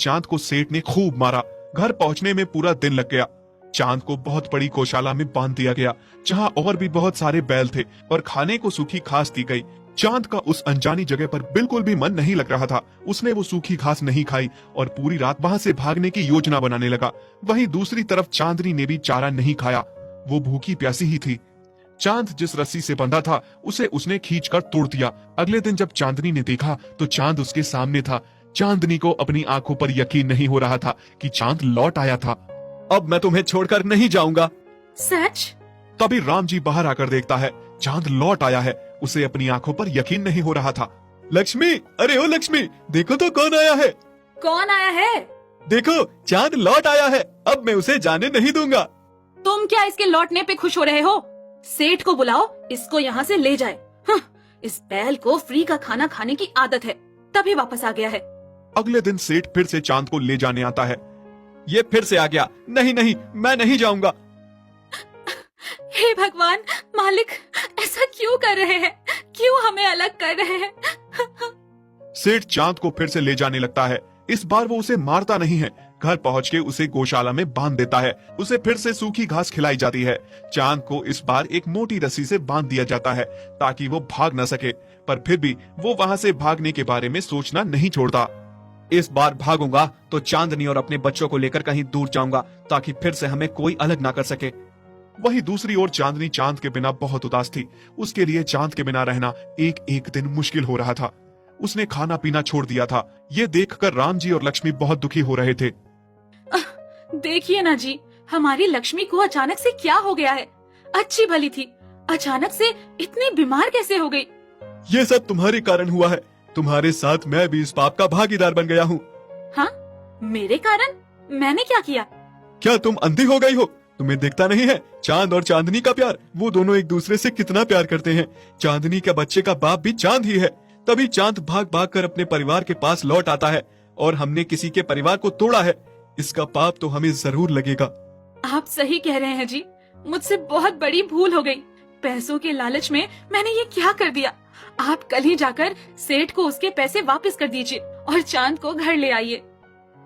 चांद को सेठ ने खूब मारा। घर पहुंचने में पूरा दिन लग गया। चांद को बहुत बड़ी गौशाला में बांध दिया गया, जहां और भी बहुत सारे बैल थे और खाने को सूखी घास दी गई। चांद का उस अनजानी जगह पर बिल्कुल भी मन नहीं लग रहा था। उसने वो सूखी घास नहीं खाई और पूरी रात वहां से भागने की योजना बनाने लगा। वहीं दूसरी तरफ चांदनी ने भी चारा नहीं खाया। वो भूखी प्यासी ही थी। चांद जिस रस्सी से बंधा था उसे उसने खींचकर तोड़ दिया। अगले दिन जब चांदनी ने देखा तो चांद उसके सामने था। चांदनी को अपनी आंखों पर यकीन नहीं हो रहा था कि चांद लौट आया था। अब मैं तुम्हें छोड़कर नहीं जाऊंगा। सच? तभी राम जी बाहर आकर देखता है चांद लौट आया है। उसे अपनी आंखों पर यकीन नहीं हो रहा था। लक्ष्मी, अरे ओ लक्ष्मी, देखो तो कौन आया है। कौन आया है? देखो, चांद लौट आया है। अब मैं उसे जाने नहीं दूंगा। तुम क्या इसके लौटने पे खुश हो रहे हो? सेठ को बुलाओ, इसको यहाँ से ले जाए। इस बैल को फ्री का खाना खाने की आदत है, तभी वापस आ गया है। अगले दिन सेठ फिर से चांद को ले जाने आता है। ये फिर से आ गया। नहीं नहीं, मैं नहीं जाऊंगा। हे भगवान, मालिक ऐसा क्यों कर रहे हैं? क्यों हमें अलग कर रहे हैं? सेठ चांद को फिर से ले जाने लगता है। इस बार वो उसे मारता नहीं है। घर पहुंच के उसे गौशाला में बांध देता है। उसे फिर से सूखी घास खिलाई जाती है। चांद को इस बार एक मोटी रस्सी से बांध दिया जाता है ताकि वो भाग न सके, पर फिर भी वो वहां से भागने के बारे में सोचना नहीं छोड़ता। इस बार भागूंगा तो चांदनी और अपने बच्चों को लेकर कहीं दूर जाऊंगा ताकि फिर से हमें कोई अलग ना कर सके। वहीं दूसरी ओर चांदनी चांद के बिना बहुत उदास थी। उसके लिए चांद के बिना रहना एक एक दिन मुश्किल हो रहा था। उसने खाना पीना छोड़ दिया था। ये देखकर राम जी और लक्ष्मी बहुत दुखी हो रहे थे। देखिए ना जी, हमारी लक्ष्मी को अचानक से क्या हो गया है? अच्छी भली थी, अचानक से इतनी बीमार कैसे हो गई? ये सब तुम्हारे कारण हुआ है। तुम्हारे साथ मैं भी इस पाप का भागीदार बन गया हूँ। हाँ? मेरे कारण? मैंने क्या किया? क्या तुम अंधी हो गई हो? तुम्हें दिखता नहीं है चांद और चांदनी का प्यार? वो दोनों एक दूसरे से कितना प्यार करते हैं। चांदनी के बच्चे का बाप भी चांद ही है। तभी चांद भाग भाग कर अपने परिवार के पास लौट आता है और हमने किसी के परिवार को तोड़ा है। इसका पाप तो हमें जरूर लगेगा। आप सही कह रहे हैं जी, मुझसे बहुत बड़ी भूल हो गई। पैसों के लालच में मैंने ये क्या कर दिया। आप कल ही जाकर सेठ को उसके पैसे वापस कर दीजिए और चांद को घर ले आइए।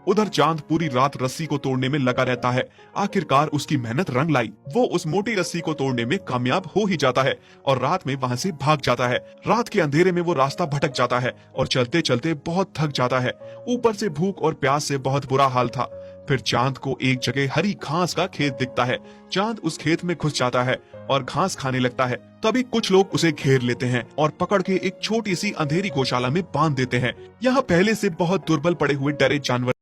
उधर चांद पूरी रात रस्सी को तोड़ने में लगा रहता है। आखिरकार उसकी मेहनत रंग लाई। वो उस मोटी रस्सी को तोड़ने में कामयाब हो ही जाता है और रात में वहां से भाग जाता है। रात के अंधेरे में वो रास्ता भटक जाता है और चलते चलते बहुत थक जाता है। ऊपर से भूख और प्यास से बहुत बुरा हाल था। फिर चांद को एक जगह हरी घास का खेत दिखता है। चांद उस खेत में घुस जाता है और घास खाने लगता है। तभी कुछ लोग उसे घेर लेते हैं और पकड़ के एक छोटी सी अंधेरी गौशाला में बांध देते हैं। यहाँ पहले से बहुत दुर्बल पड़े हुए डरे जानवर